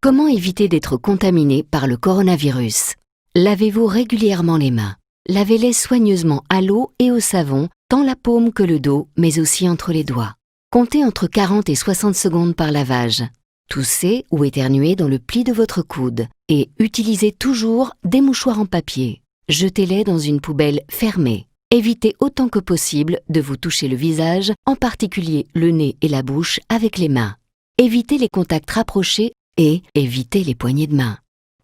Comment éviter d'être contaminé par le coronavirus? Lavez-vous régulièrement les mains. Lavez-les soigneusement à l'eau et au savon, tant la paume que le dos, mais aussi entre les doigts. Comptez entre 40 et 60 secondes par lavage. Toussez ou éternuez dans le pli de votre coude et utilisez toujours des mouchoirs en papier. Jetez-les dans une poubelle fermée. Évitez autant que possible de vous toucher le visage, en particulier le nez et la bouche, avec les mains. Évitez les contacts rapprochés et évitez les poignées de main.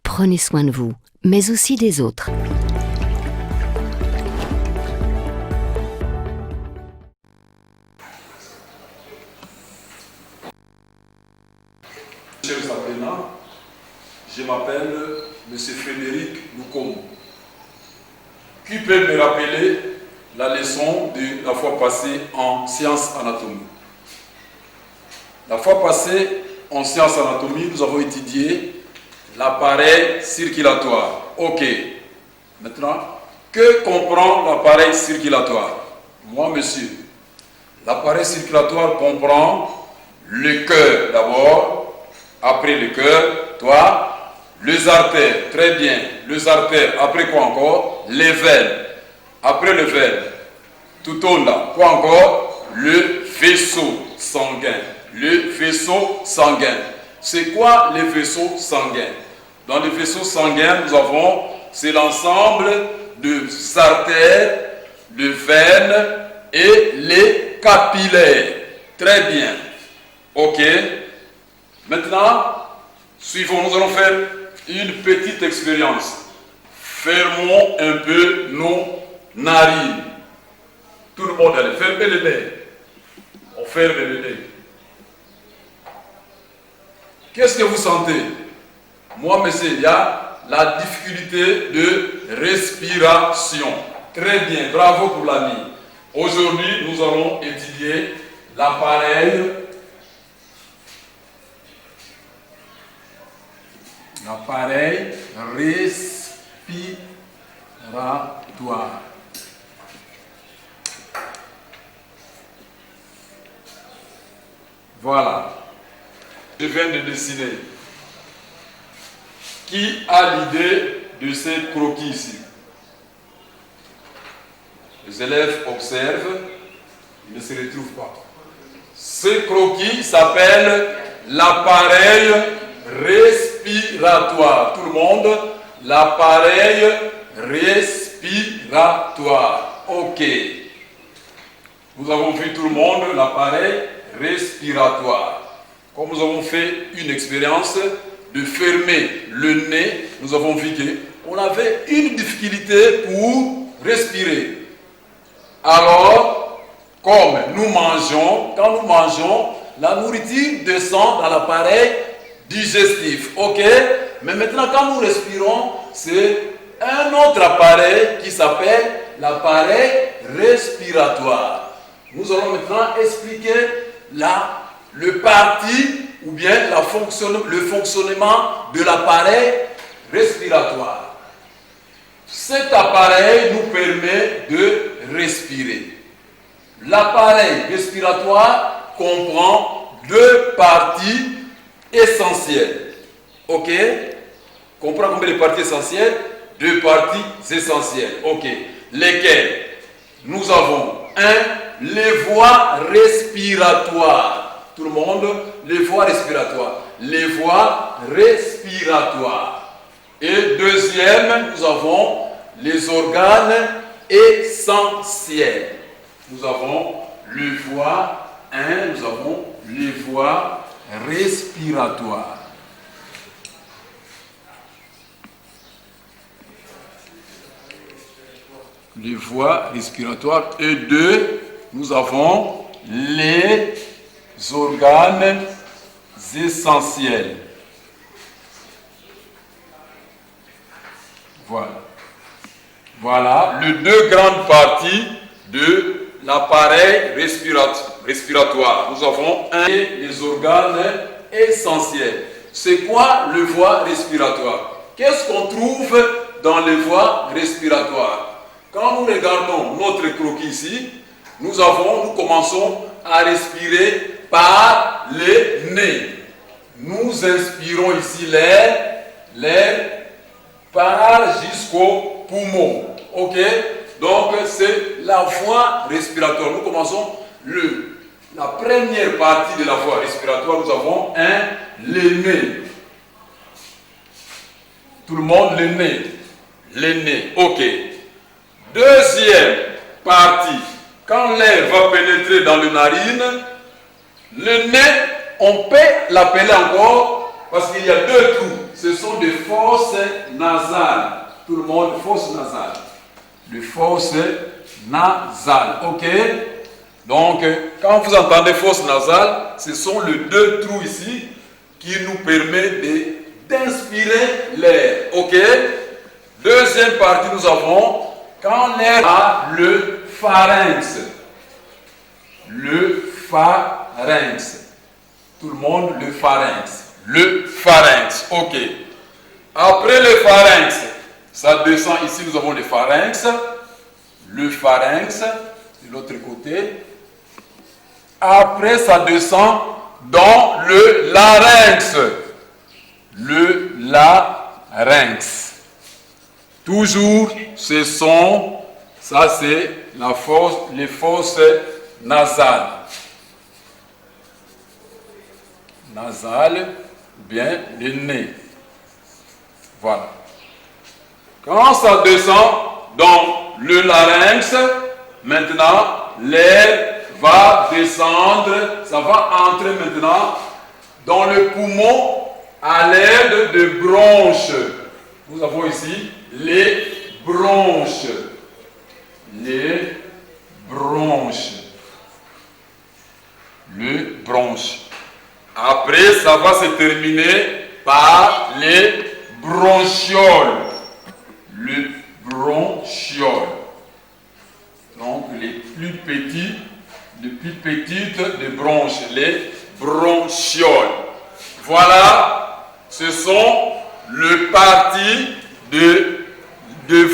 Prenez soin de vous, mais aussi des autres. Chers apprenants, je m'appelle M. Frédéric Loukom. Qui peut me rappeler la leçon de la fois passée en sciences anatomiques? La fois passée en sciences anatomiques, nous avons étudié l'appareil circulatoire. Ok. Maintenant, que comprend l'appareil circulatoire? Moi, monsieur, l'appareil circulatoire comprend le cœur d'abord, après le cœur, toi, les artères, très bien, les artères, après quoi encore? Les veines, après les veines, tout au là, quoi encore? Le vaisseau sanguin, le vaisseau sanguin. C'est quoi les vaisseaux sanguins? Dans les vaisseaux sanguins, nous avons, c'est l'ensemble de artères, de veines et les capillaires. Très bien. Ok. Maintenant, suivons, nous allons faire une petite expérience. Fermons un peu nos narines. Tout le monde, allez, fermez les nez. On ferme les nez. Qu'est-ce que vous sentez? Moi, monsieur, il y a la difficulté de respiration. Très bien, bravo pour l'ami. Aujourd'hui, nous allons étudier l'appareil respiratoire. Voilà. Je viens de dessiner. Qui a l'idée de ces croquis ici? Les élèves observent, ils ne se retrouvent pas. Ce croquis s'appelle l'appareil respiratoire. Tout le monde, l'appareil respiratoire. Ok. Nous avons vu tout le monde l'appareil respiratoire. Comme nous avons fait une expérience de fermer le nez, nous avons vu qu'on avait une difficulté pour respirer. Alors, comme nous mangeons, quand nous mangeons, la nourriture descend dans l'appareil digestif. Ok? Mais maintenant, quand nous respirons, c'est un autre appareil qui s'appelle l'appareil respiratoire. Nous allons maintenant expliquer le parti ou bien le fonctionnement de l'appareil respiratoire. Cet appareil nous permet de respirer. L'appareil respiratoire comprend deux parties essentielles. Ok? Comprend combien de parties essentielles? Deux parties essentielles. Ok. Lesquelles? Nous avons les voies respiratoires. Tout le monde, les voies respiratoires. Les voies respiratoires. Et deuxième, nous avons les organes essentiels. Nous avons les voies nous avons les voies respiratoires. Les voies respiratoires. Et deux, nous avons les organes essentiels. Voilà. Voilà les deux grandes parties de l'appareil respiratoire. Nous avons les organes essentiels. C'est quoi les voies respiratoires? Qu'est-ce qu'on trouve dans les voies respiratoires? Quand nous regardons notre croquis ici, nous commençons à respirer par le nez. nous inspirons ici l'air par jusqu'au poumon. Ok? Donc, c'est la voie respiratoire. Nous commençons la première partie de la voie respiratoire. Nous avons le nez. Tout le monde, le nez. Le nez. Ok. Deuxième partie. Quand l'air va pénétrer dans les narines, le nez, on peut l'appeler encore, parce qu'il y a deux trous. Ce sont des fosses nasales. Tout le monde, fosse nasale. Les fosses nasales. Ok? Donc, quand vous entendez fosse nasale, ce sont les deux trous ici qui nous permettent d'inspirer l'air. Ok? Deuxième partie, nous avons quand l'air a le pharynx. Le pharynx. Tout le monde, le pharynx. Le pharynx. Ok. Après le pharynx, ça descend ici, nous avons le pharynx. Le pharynx, de l'autre côté. Après, ça descend dans le larynx. Le larynx. Toujours, ça c'est les fosses nasales. Nasales, bien le nez. Voilà. Quand ça descend dans le larynx, maintenant, l'air va descendre, ça va entrer maintenant dans le poumon à l'aide de bronches. Nous avons ici les bronches. Les bronches. Les bronches. Après, ça va se terminer par les bronchioles. Les bronchioles. Donc, les plus petites des bronches, les bronchioles. Voilà, ce sont les parties de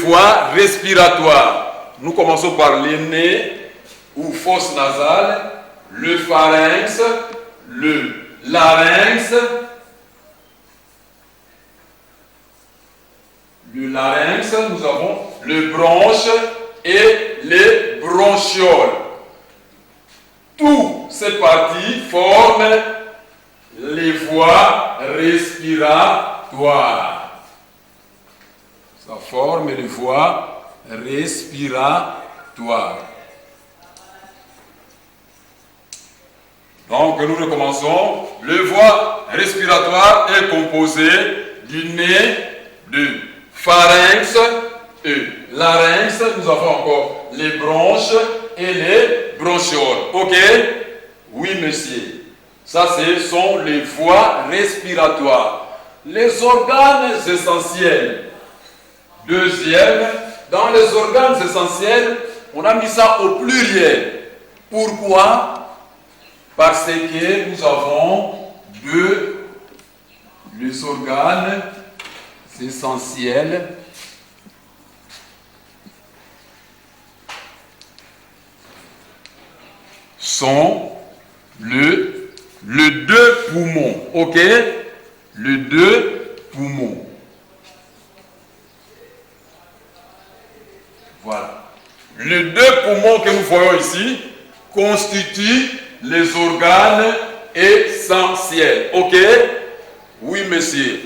voie respiratoire. Nous commençons par le nez ou fosse nasale, le pharynx, le larynx, nous avons les bronches et les bronchioles. Toutes ces parties forment les voies respiratoires. Ça forme les voies respiratoires. Donc nous recommençons. Le voie respiratoire est composé du nez, du pharynx et larynx. Nous avons encore les bronches et les bronchioles. Ok? Oui, monsieur. Ça, ce sont les voies respiratoires. Les organes essentiels. Deuxième, dans les organes essentiels, on a mis ça au pluriel. Pourquoi? Parce que nous avons les organes essentiels sont les deux poumons. Ok? Les deux poumons. Voilà. Les deux poumons que nous voyons ici constituent les organes essentiels. Ok? Oui, monsieur.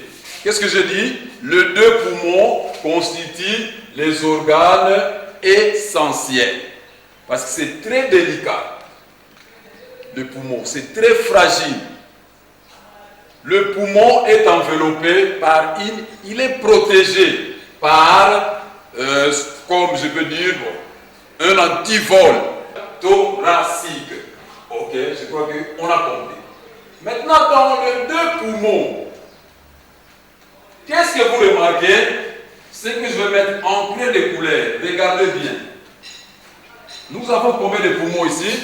Qu'est-ce que je dis? Les deux poumons constituent les organes essentiels. Parce que c'est très délicat. Le poumon, c'est très fragile. Le poumon est enveloppé par il est protégé par, comme je peux dire, un antivol thoracique. Ok, je crois qu'on a compris. Maintenant, dans les deux poumons, qu'est-ce que vous remarquez? C'est que je vais mettre en plein de couleurs. Regardez bien. Nous avons combien de poumons ici?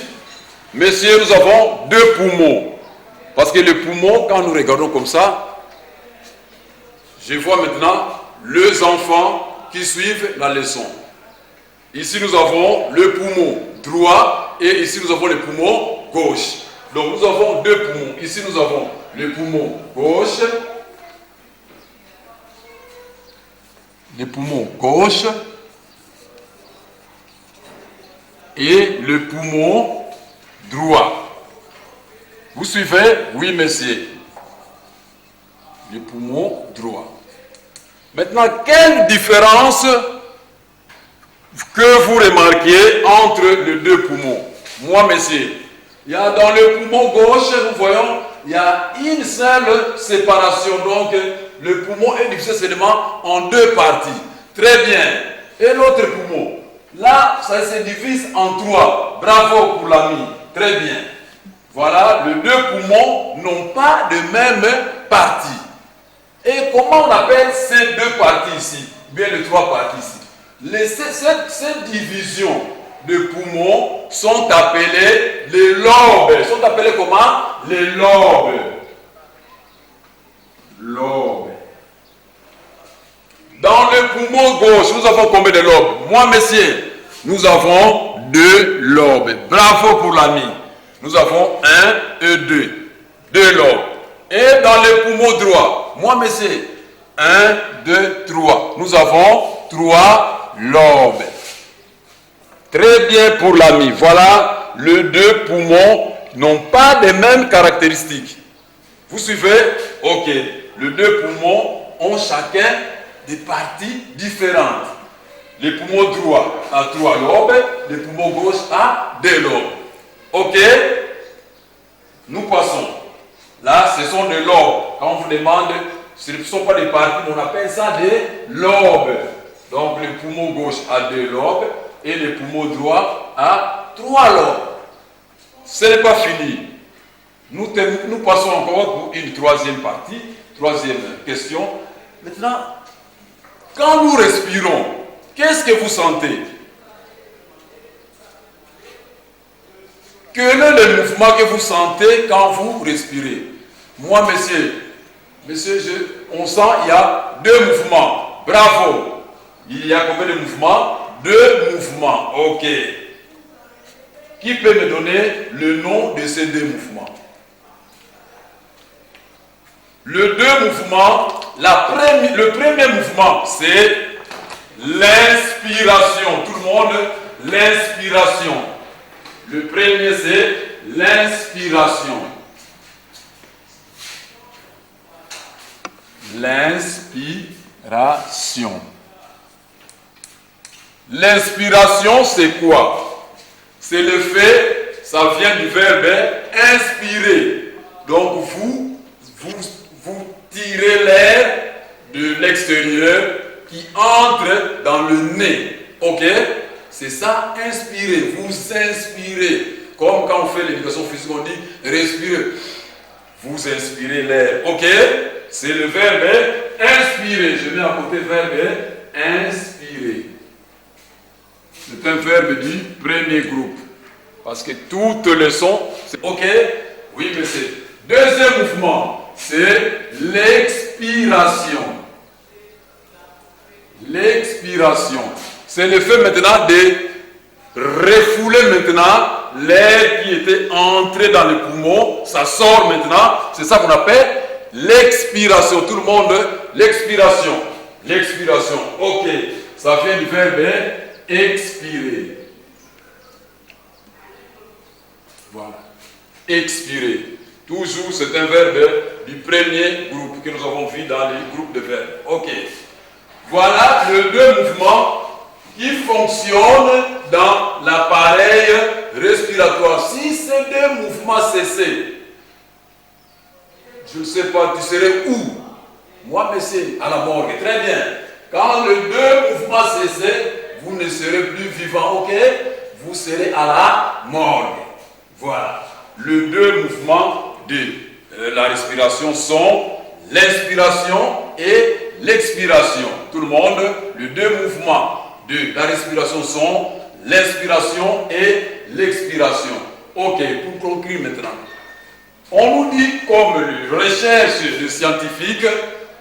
Messieurs, nous avons deux poumons. Parce que les poumons, quand nous regardons comme ça, je vois maintenant les enfants qui suivent la leçon. Ici, nous avons le poumon droit et ici, nous avons le poumon gauche. Donc, nous avons deux poumons. Ici, nous avons le poumon gauche, le poumon gauche et le poumon droit. Vous suivez? Oui, monsieur. Le poumon droit. Maintenant, quelle différence que vous remarquez entre les deux poumons? Moi, monsieur, il y a dans le poumon gauche, nous voyons, il y a une seule séparation. Donc, le poumon est divisé seulement en deux parties. Très bien. Et l'autre poumon? Là, ça se divise en trois. Bravo pour l'ami. Très bien. Voilà, les deux poumons n'ont pas de même partie. Et comment on appelle ces deux parties ici? Bien les trois parties ici. Cette division de poumons sont appelés les lobes. Sont appelés comment? Les lobes. Lobes. Dans le poumon gauche, nous avons combien de lobes? Moi, messieurs, nous avons 2 lobes. Bravo pour l'ami. Nous avons 1 et 2. 2 lobes. Et dans le poumon droit, moi, messieurs, 1, 2, 3. Nous avons 3 lobes. Très bien pour l'ami. Voilà, les deux poumons n'ont pas les mêmes caractéristiques. Vous suivez? Ok. Les deux poumons ont chacun des parties différentes. Le poumon droit a 3 lobes, le poumon gauche a 2 lobes. Ok? Nous passons. Là, ce sont des lobes. Quand on vous demande, ce ne sont pas des parties, on appelle ça des lobes. Donc, le poumon gauche a 2 lobes et le poumon droit a 3 lobes. Ce n'est pas fini. Nous passons encore pour une troisième partie, troisième question. Maintenant, quand nous respirons, qu'est-ce que vous sentez? Quel est le mouvement que vous sentez quand vous respirez? Moi, monsieur, on sent il y a 2 mouvements. Bravo. Il y a combien de mouvements? 2 mouvements. Ok. Qui peut me donner le nom de ces 2 mouvements? Le 2 mouvements, le premier mouvement, c'est l'inspiration. Tout le monde, l'inspiration. Le premier, c'est l'inspiration. L'inspiration. L'inspiration, c'est quoi? C'est le fait, ça vient du verbe inspirer. Donc vous tirez l'air de l'extérieur qui entre dans le nez. Ok? C'est ça, inspirer. Vous inspirez. Comme quand on fait l'éducation physique, on dit respirer. Vous inspirez l'air. Ok? C'est le verbe inspirer. Je mets à côté le verbe inspirer. C'est un verbe du premier groupe. Parce que toutes les leçons, c'est ok? Oui, mais c'est. Deuxième mouvement, c'est l'expiration. L'expiration. C'est le fait maintenant de refouler maintenant l'air qui était entré dans le poumon. Ça sort maintenant. C'est ça qu'on appelle l'expiration. Tout le monde, l'expiration. L'expiration. Ok. Ça vient du verbe expirer. Voilà. Expirer. Toujours, c'est un verbe du premier groupe que nous avons vu dans les groupes de verbes. Ok. Voilà les 2 mouvements qui fonctionnent dans l'appareil respiratoire. Si ces 2 mouvements cessaient, je ne sais pas, tu serais où? Moi, monsieur, à la morgue. Très bien. Quand les 2 mouvements cessaient, vous ne serez plus vivant, ok? Vous serez à la morgue. Voilà. Les 2 mouvements de la respiration sont l'inspiration et l'expiration. Tout le monde, les 2 mouvements de la respiration sont l'inspiration et l'expiration. Ok, pour conclure maintenant. On nous dit, comme recherche de scientifiques,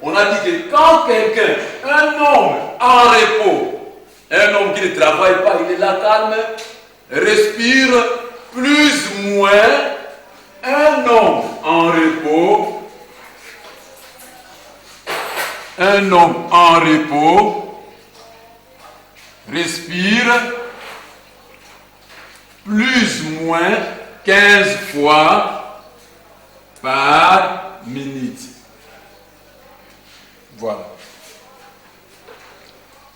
on a dit que quand quelqu'un, un homme en repos, un homme qui ne travaille pas, il est là calme, respire plus ou moins, un homme en repos Un homme en repos respire plus ou moins 15 fois par minute. Voilà.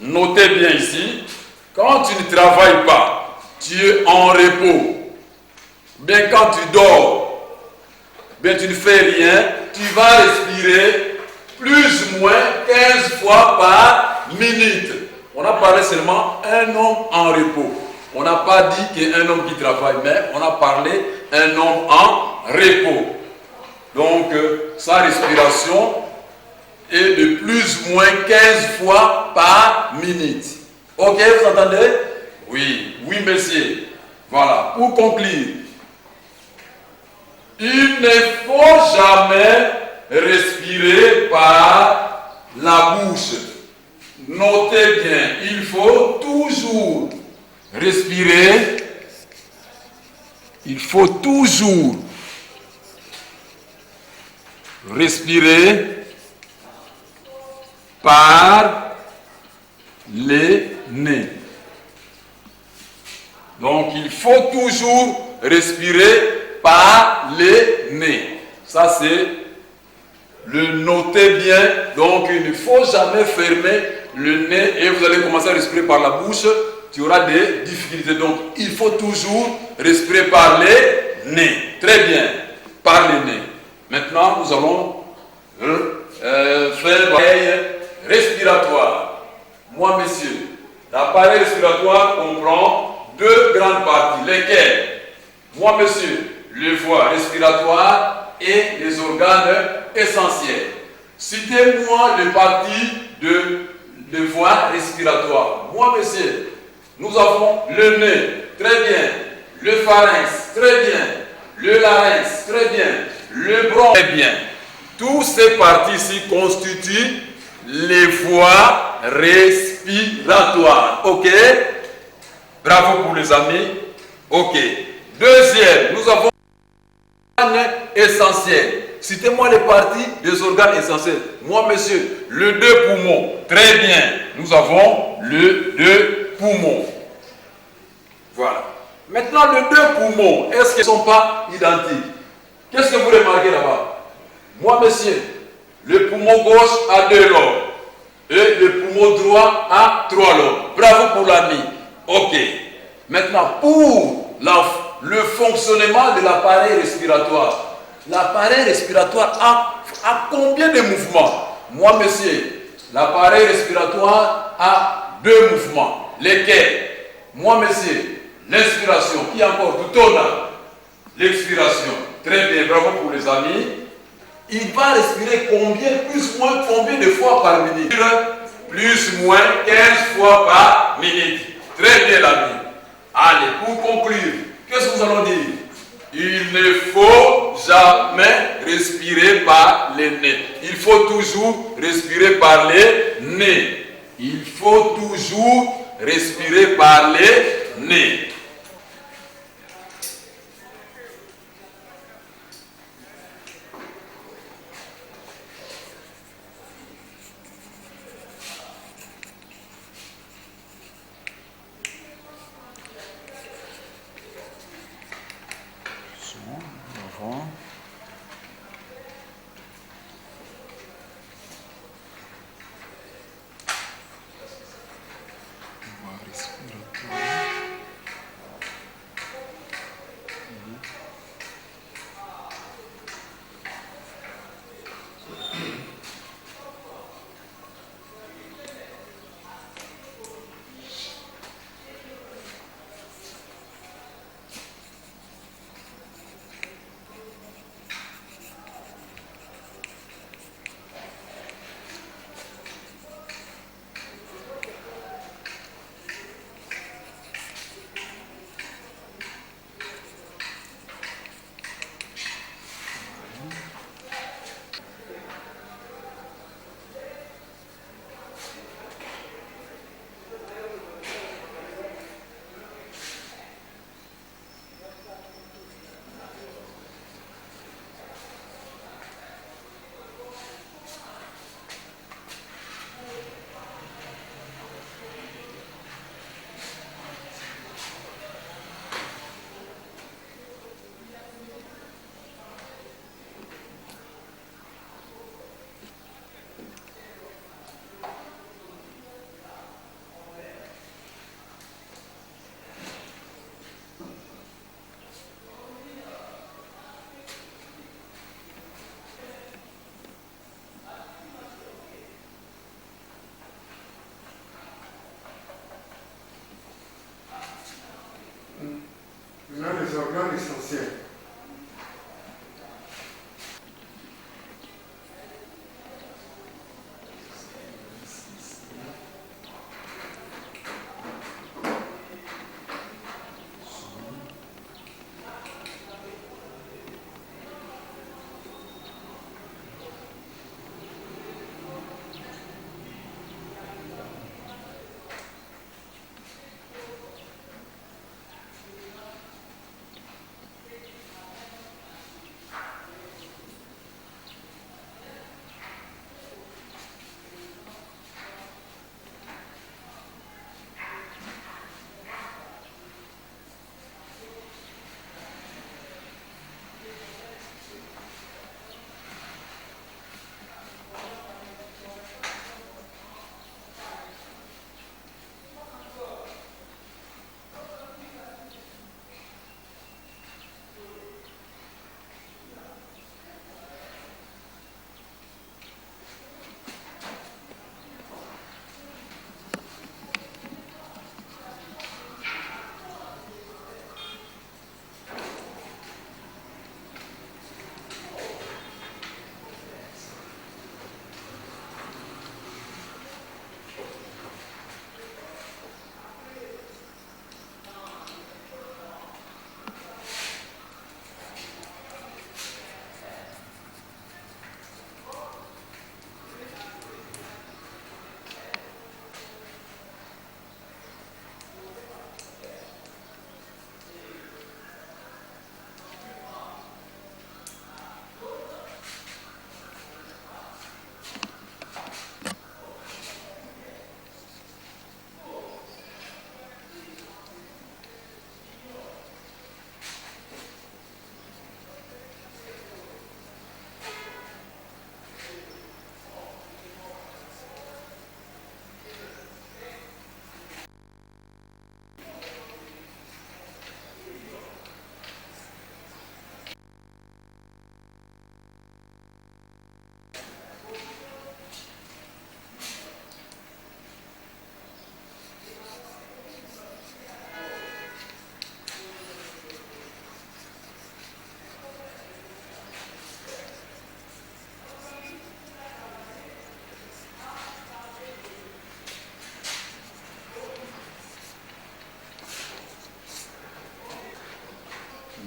Notez bien ici, quand tu ne travailles pas, tu es en repos. Bien quand tu dors, bien tu ne fais rien, tu vas respirer plus ou moins 15 fois par minute. On a parlé seulement un homme en repos. On n'a pas dit qu'il y a un homme qui travaille, mais on a parlé un homme en repos. Donc, sa respiration est de plus ou moins 15 fois par minute. Ok, vous entendez? Oui, oui, monsieur. Voilà, pour conclure, il ne faut jamais respirer par la bouche. Notez bien, il faut toujours respirer. Il faut toujours respirer par le nez. Donc, il faut toujours respirer par le nez. Ça, c'est le notez bien. Donc, il ne faut jamais fermer le nez et vous allez commencer à respirer par la bouche. Tu auras des difficultés. Donc, il faut toujours respirer par le nez. Très bien. Par le nez. Maintenant, nous allons faire l'appareil respiratoire. Moi, messieurs, l'appareil respiratoire comprend deux grandes parties. Lesquelles? Moi, monsieur, les voies respiratoires et les organes essentiels. Citez-moi les parties de voies respiratoires. Moi, monsieur, nous avons le nez, très bien, le pharynx, très bien, le larynx, très bien, le bronche, très bien. Toutes ces parties-ci constituent les voies respiratoires. Ok? Bravo pour les amis. Ok. Deuxième, nous avons les organes essentiels. Citez-moi les parties des organes essentiels. Moi, monsieur, le deux poumons. Très bien. Nous avons le deux poumons. Voilà. Maintenant, les deux poumons, est-ce qu'ils ne sont pas identiques? Qu'est-ce que vous remarquez là-bas? Moi, monsieur, le poumon gauche a 2 lobes et le poumon droit a 3 lobes. Bravo pour l'ami. Ok. Maintenant, pour le fonctionnement de l'appareil respiratoire, l'appareil respiratoire a combien de mouvements? Moi, monsieur, l'appareil respiratoire a 2 mouvements. Lesquels? Moi, monsieur, l'inspiration. Qui encore? Tout au là. L'expiration. Très bien, bravo pour les amis. Il va respirer combien, plus ou moins combien de fois par minute? Plus ou moins 15 fois par minute. Très bien, l'ami. Allez, pour conclure, qu'est-ce que nous allons dire? Il ne faut jamais respirer par le nez. Il faut toujours respirer par le nez. Il faut toujours respirer par le nez.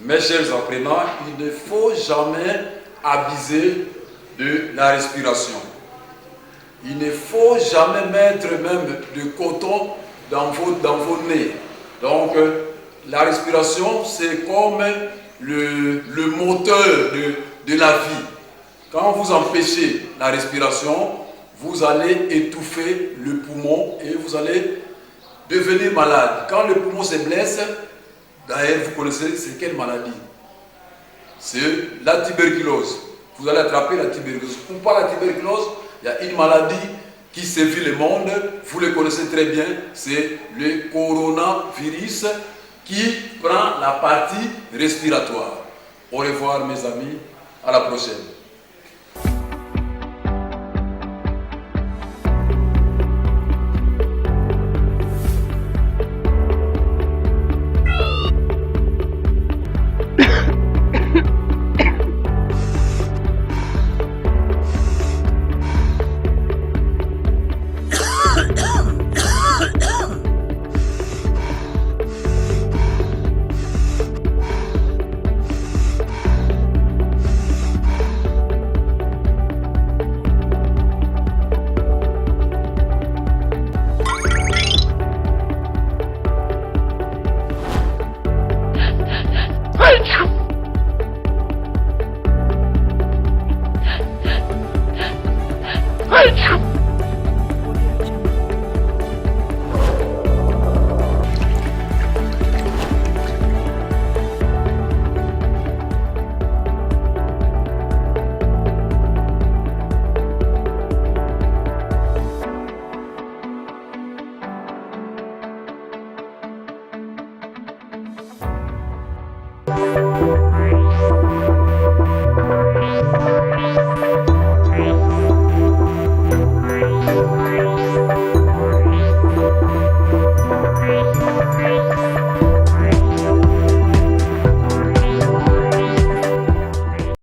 Mes chers apprenants, il ne faut jamais abuser de la respiration. Il ne faut jamais mettre même de coton dans vos nez. Donc, la respiration, c'est comme le moteur de la vie. Quand vous empêchez la respiration, vous allez étouffer le poumon et vous allez devenir malade. Quand le poumon se blesse, d'ailleurs, vous connaissez c'est quelle maladie? C'est la tuberculose. Vous allez attraper la tuberculose. Pourquoi la tuberculose? Il y a une maladie qui sévit le monde. Vous le connaissez très bien. C'est le coronavirus qui prend la partie respiratoire. Au revoir mes amis. À la prochaine.